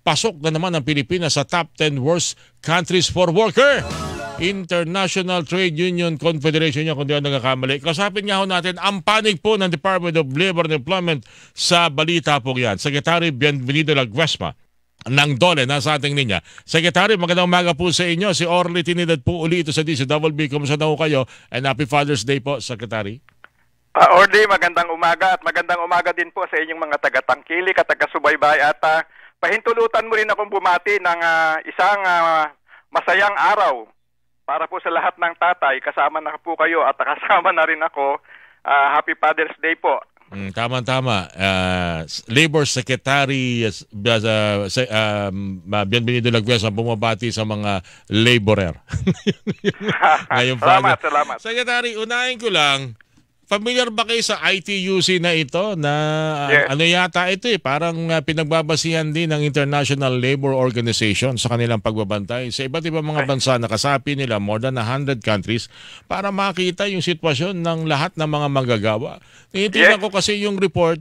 Pasok na naman ang Pilipinas sa top 10 worst countries for worker. International Trade Union Confederation niya, kung di ako nagkakamali. Kasapin nga ho natin ang panig po ng Department of Labor and Employment sa balita po yan. Secretary Bienvenido Laguesma ng DOLE nasa ating linya. Secretary, magandang umaga po sa inyo. Si Orly Trinidad po uli ito sa DCWB. Kumusta na ho kayo? And Happy Father's Day po, Secretary. Orly, magandang umaga at magandang umaga din po sa inyong mga taga-tangkilik at taga-subaybay at pahintulutan mo rin akong bumati ng isang masayang araw para po sa lahat ng tatay. Kasama na po kayo at kasama na rin ako. Happy Father's Day po. Tama-tama. Labor Secretary Bienvenido Laguesma bumabati sa mga laborer. Salamat. Secretary, unahin ko lang, familiar ba kayo sa ITUC na ito na Yes. ano yata ito parang pinagbabasihan din ng International Labor Organization sa kanilang pagbabantay sa iba't ibang mga bansa na kasapi nila more than 100 countries para makita yung sitwasyon ng lahat ng mga manggagawa. Tinitingnan ko kasi yung report,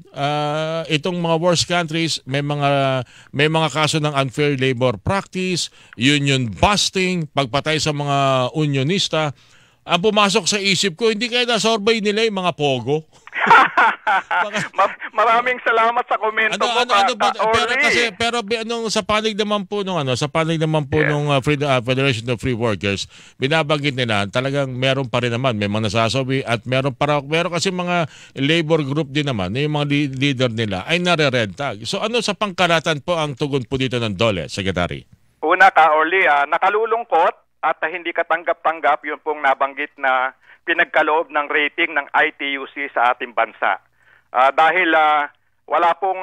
itong mga worst countries may mga kaso ng unfair labor practice, union busting, pagpatay sa mga unionista. Ang pumasok sa isip ko, hindi kaya na-survey nila yung mga pogo? Maraming salamat sa komento mo, pero sa panig naman po nung Federation of Free Workers, binabanggit nila talagang meron pa rin naman, may mga nasasabi at meron kasi mga labor group din naman, yung mga leader nila ay nare-red tag. So ano sa pangkalatan po ang tugon po dito ng DOLE, Secretary? Una ka, Orly, nakalulungkot at hindi katanggap-tanggap yung pong nabanggit na pinagkaloob ng rating ng ITUC sa ating bansa. Dahil wala pong,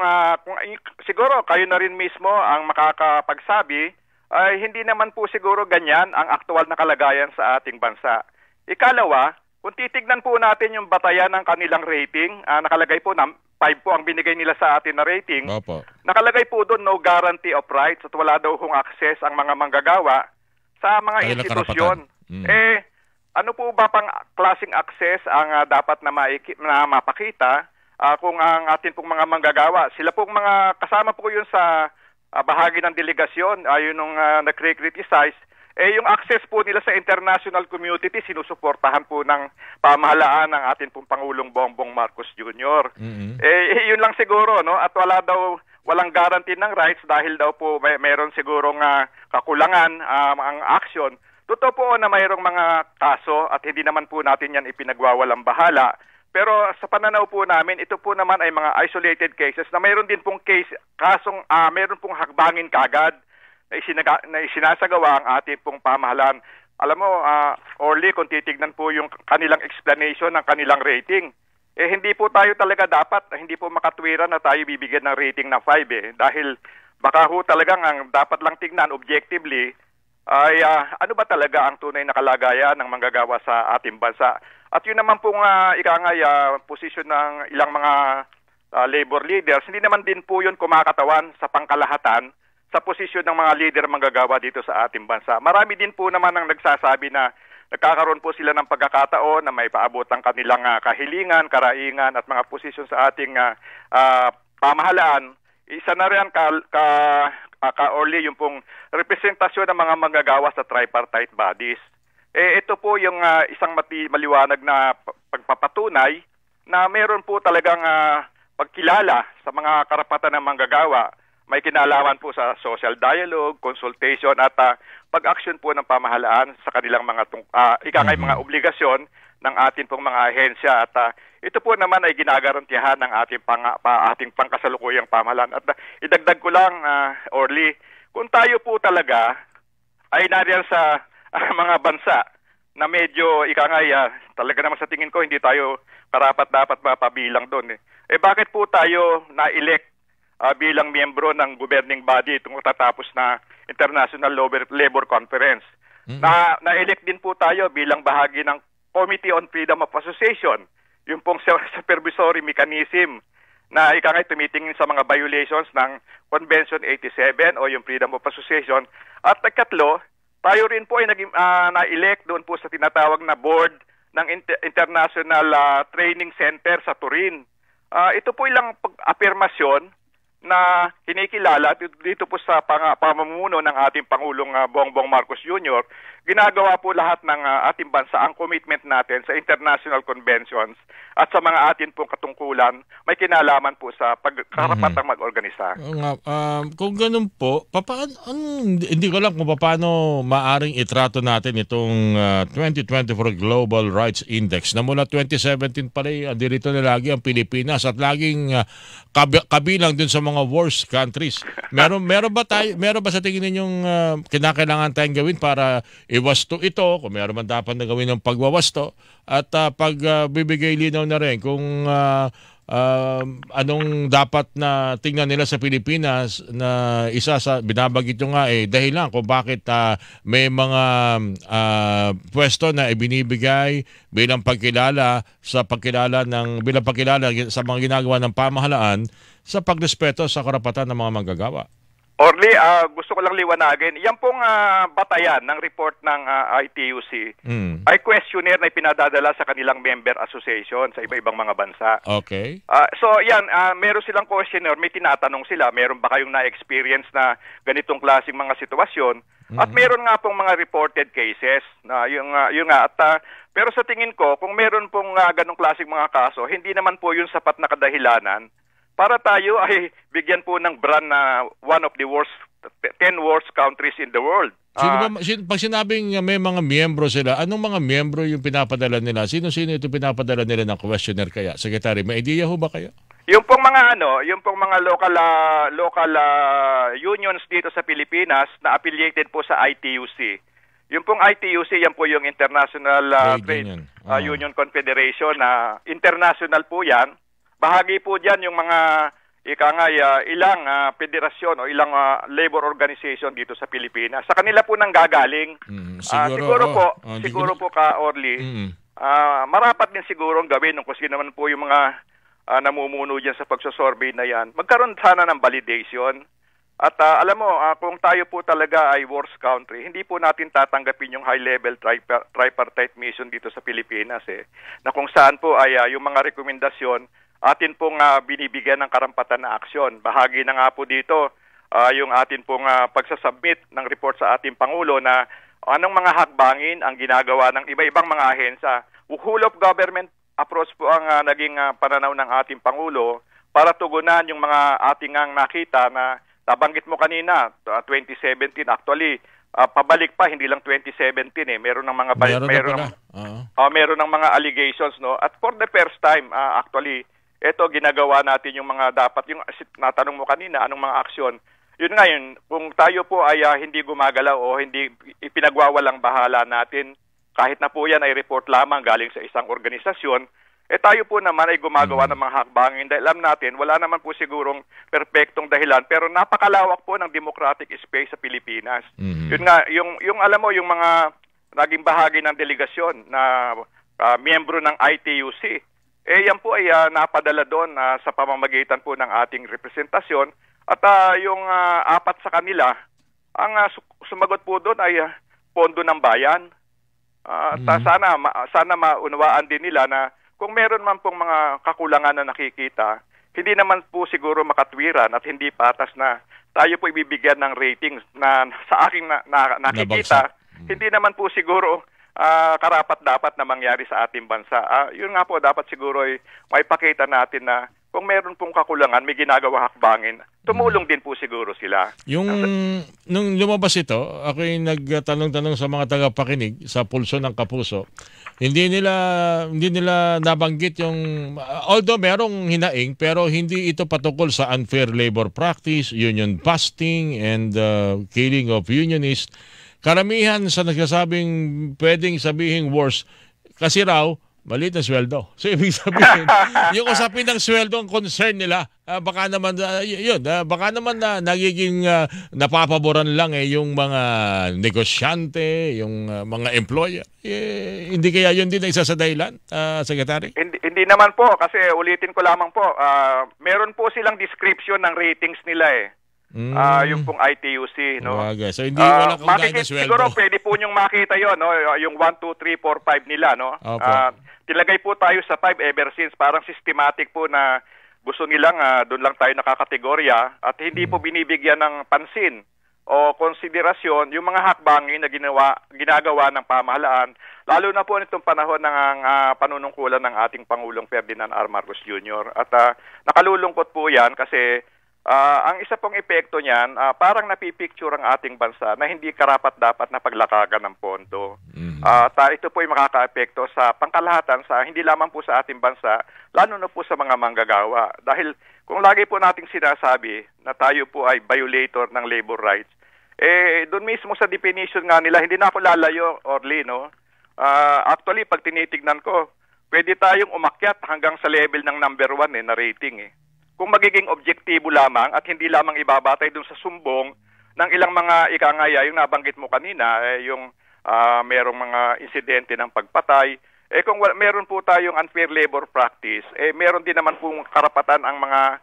siguro kayo na rin mismo ang makakapagsabi, ay hindi naman po siguro ganyan ang aktual na kalagayan sa ating bansa. Ikalawa, kung titignan po natin yung batayan ng kanilang rating, nakalagay po na 5 po ang binigay nila sa atin na rating. Opo. Nakalagay po doon no guarantee of rights at wala daw hong access ang mga manggagawa sa mga institusyon. Ano po ba pang klaseng access ang dapat na mapakita kung ang atin pong mga manggagawa? Sila pong mga kasama po yun sa bahagi ng delegasyon, yun nung nag-criticize, yung access po nila sa international community, sinusuportahan po ng pamahalaan ng atin pong Pangulong Bongbong Marcos Jr. Yun lang siguro, no? At walang guarantee ng rights dahil daw po mayroon sigurong kakulangan ang action. Totoo po na mayroong mga kaso at hindi naman po natin yan ipinagwawalang bahala. Pero sa pananaw po namin, ito po naman ay mga isolated cases na mayroon din pong mayroon pong hakbangin kagad na isinasagawa ang ating pong pamahalaan. Alam mo, Orly, kung titignan po yung kanilang explanation ng kanilang rating, hindi po tayo talaga hindi po makatwiran na tayo bibigyan ng rating na 5 dahil baka ho talagang ang dapat lang tignan objectively ay ano ba talaga ang tunay na kalagayan ng manggagawa sa ating bansa. At yun naman pong posisyon ng ilang mga labor leaders, hindi naman din po yun kumakatawan sa pangkalahatan sa posisyon ng mga leader manggagawa dito sa ating bansa. Marami din po naman ang nagsasabi na nagkakaroon po sila ng pagkakataon na may paabot ang kanilang kahilingan, karaingan at mga posisyon sa ating pamahalaan. Isa na rin Orly, yung pong representasyon ng mga manggagawa sa tripartite bodies. Ito po yung isang maliwanag na pagpapatunay na meron po talagang pagkilala sa mga karapatan ng manggagawa. May kinalaman po sa social dialogue, consultation at pag-action po ng pamahalaan sa kanilang mga mga obligasyon ng ating pong mga ahensya. At ito po naman ay ginagarantiyahan ng ating pangkasalukuyang pamahalaan. At idagdag ko lang, Orly, kung tayo po talaga ay nariyan sa mga bansa na medyo talaga naman sa tingin ko hindi tayo karapat-dapat mapabilang doon. Bakit po tayo na-elect bilang miyembro ng governing body itong tatapos na International Labor Conference? Na-elect din po tayo bilang bahagi ng Committee on Freedom of Association, yung pong supervisory mechanism na tumitingin sa mga violations ng Convention 87 o yung Freedom of Association. At ikatlo, tayo rin po ay na-elect doon po sa tinatawag na board ng International Training Center sa Turin. Ito po ilang afirmasyon na kinikilala dito po sa pamumuno ng ating Pangulong Bongbong Marcos Jr., ginagawa po lahat ng ating bansa ang commitment natin sa international conventions at sa mga atin pong katungkulan may kinalaman po sa pagkarapatang mag-organisa. Kung ganun po, hindi ko alam kung paano maaring itrato natin itong 2024 Global Rights Index na mula 2017 pa rin, dirito na lagi ang Pilipinas at laging kabilang dun sa mga worst countries. Meron ba sa tingin ninyong kinakailangan tayong gawin para iwasto ito, kung meron man dapat na gawin ng pagwawasto at pagbibigay linaw na rin kung anong dapat na tingnan nila sa Pilipinas na isa sa binabanggit nyo nga dahilan kung bakit may mga pwesto na ibinibigay bilang pagkilala sa mga ginagawa ng pamahalaan sa pagrespeto sa karapatan ng mga manggagawa. Orly, gusto ko lang liwanagin, yan pong batayan ng report ng ITUC ay questionnaire na ipinadadala sa kanilang member association sa iba-ibang mga bansa. Okay. So yan, meron silang questionnaire, may tinatanong sila, meron ba kayong na-experience na ganitong klaseng mga sitwasyon? At meron nga pong mga reported cases na yung nga at pero sa tingin ko, kung meron pong ganong klaseng mga kaso, hindi naman po yung sapat na kadahilanan para tayo ay bigyan po ng brand na one of the 10 worst countries in the world. Pag sinabing may mga miyembro sila, anong mga miyembro yung pinapadala nila? Sino-sino ito pinapadala nila ng questionnaire kaya? Secretary, may idea ho ba kayo? Yung pong mga local unions dito sa Pilipinas na affiliated po sa ITUC. Yung pong ITUC, yan po yung International Trade Union Confederation na international po yan. Bahagi po dyan yung mga ilang federasyon o ilang labor organization dito sa Pilipinas. Sa kanila po nang gagaling. Siguro po ka, Orly, marapat din siguro ang gawin kung sino naman po yung mga namumuno dyan sa pagsasurvey na yan. Magkaroon sana ng validation. At alam mo, kung tayo po talaga ay worst country, hindi po natin tatanggapin yung high-level tripartite mission dito sa Pilipinas. Na kung saan po ay yung mga rekomendasyon atin pong binibigyan ng karampatan na aksyon. Bahagi na nga po dito yung atin pong pagsasubmit ng report sa ating Pangulo na anong mga hakbangin ang ginagawa ng iba-ibang mga ahensya. Whole of government approach po ang naging pananaw ng ating Pangulo para tugunan yung mga ating nakita na nabanggit mo kanina, 2017 actually. Pabalik pa, hindi lang 2017 meron ng mga meron ng mga allegations, no. At for the first time actually ito ginagawa natin yung mga dapat, yung natanong mo kanina, anong mga aksyon. Yun nga yun, kung tayo po ay hindi gumagalaw o hindi ipinagwawalang bahala natin, kahit na po yan ay report lamang galing sa isang organisasyon, tayo po naman ay gumagawa ng mga hakbangin. Dahil alam natin, wala naman po sigurong perpektong dahilan, pero napakalawak po ng democratic space sa Pilipinas. Yun nga, yung alam mo, yung mga naging bahagi ng delegasyon na miyembro ng ITUC, yan po ay napadala doon sa pamamagitan po ng ating representasyon at yung apat sa kanila, ang sumagot po doon ay pondo ng bayan. Sana maunawaan din nila na kung meron man pong mga kakulangan na nakikita, hindi naman po siguro makatwiran at hindi patas na tayo po ibibigyan ng ratings na sa aking nakikita, hindi naman po siguro karapat-dapat na mangyari sa ating bansa. Yun nga po, dapat siguro ay maipakita natin na kung meron pong kakulangan, may ginagawa hakbangin, tumulong din po siguro sila. Nung lumabas ito, ako'y nagtanong-tanong sa mga tagapakinig sa Pulso ng Kapuso, hindi nila nabanggit yung, although merong hinaing, pero hindi ito patungkol sa unfair labor practice, union busting, and killing of unionists. Karamihan sa nagsasabing pwedeng sabihin worse kasi raw maliit na sweldo. So ibig sabihin, yung usapin ng sweldo ang concern nila. Baka naman baka naman na nagiging napapaboran lang yung mga negosyante, yung mga employer. Hindi kaya yun din ang isa sa dahilan, Secretary? Hindi naman po kasi ulitin ko lamang po, meron po silang description ng ratings nila yung pong ITUC, no. So hindi wala kang gaya na sweldo. Siguro pwede po nyong makita 'yon, no, yung 1 2 3 4 5 nila, no. Tilagay po tayo sa 5 ever since, parang systematic po na gusto nilang doon lang tayo nakakategorya at hindi po binibigyan ng pansin o konsiderasyon yung mga hakbangin na ginagawa ng pamahalaan, lalo na po nitong panahon ng panunungkulan ng ating Pangulong Ferdinand R. Marcos Jr. At nakalulungkot po yan kasi ang isa pong epekto niyan, parang napipicture ang ating bansa na hindi karapat-dapat na paglakagan ng pondo. Ito po ay makaka-epekto sa pangkalahatan, hindi lamang po sa ating bansa, lalo na po sa mga manggagawa. Dahil kung lagi po nating sinasabi na tayo po ay violator ng labor rights, doon mismo sa definition nga nila, hindi na ako lalayo, Orly, no? Actually, pag tinitignan ko, pwede tayong umakyat hanggang sa level ng number 1 na rating. Kung magiging objektibo lamang at hindi lamang ibabatay doon sa sumbong ng ilang mga ikangaya, yung nabanggit mo kanina, yung merong mga insidente ng pagpatay, kung meron po tayong unfair labor practice, meron din naman pong karapatan ang mga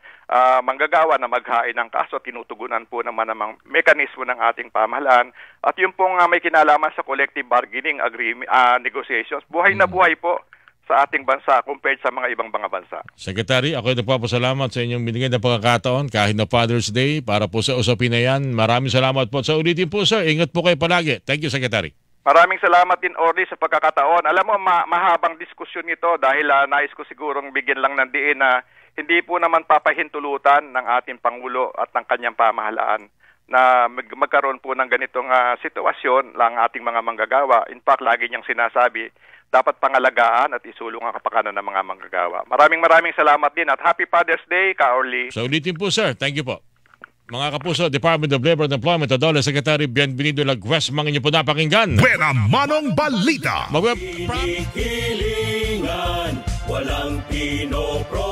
manggagawa na maghain ng kaso, tinutugunan po naman ng mekanismo ng ating pamahalaan. At yung pong may kinalaman sa collective bargaining agreement, negotiations, buhay na buhay po sa ating bansa compared sa mga ibang bansa. Secretary, ako nagpapasalamat sa inyong binigay na pagkakataon kahit na Father's Day para po sa usapin na yan. Maraming salamat po. Sa ulitin po, sir, ingat po kayo palagi. Thank you, Secretary. Maraming salamat din, Orly, sa pagkakataon. Alam mo, mahabang diskusyon ito dahil nais ko sigurong bigyan lang ng diin na hindi po naman papahintulutan ng ating Pangulo at ng kanyang pamahalaan na magkaroon po ng ganitong sitwasyon lang ating mga manggagawa. In fact, lagi niyang sinasabi, dapat pangalagaan at isulong ang kapakanan ng mga manggagawa. Maraming salamat din at Happy Father's Day, Ka Orly. Sa ulitin po, sir. Thank you po. Mga kapuso, Department of Labor and Employment, Adole Secretary Bienvenido Lagues, mga inyo po napakinggan. Buena Manong Balita. Hilingan, walang pinopro.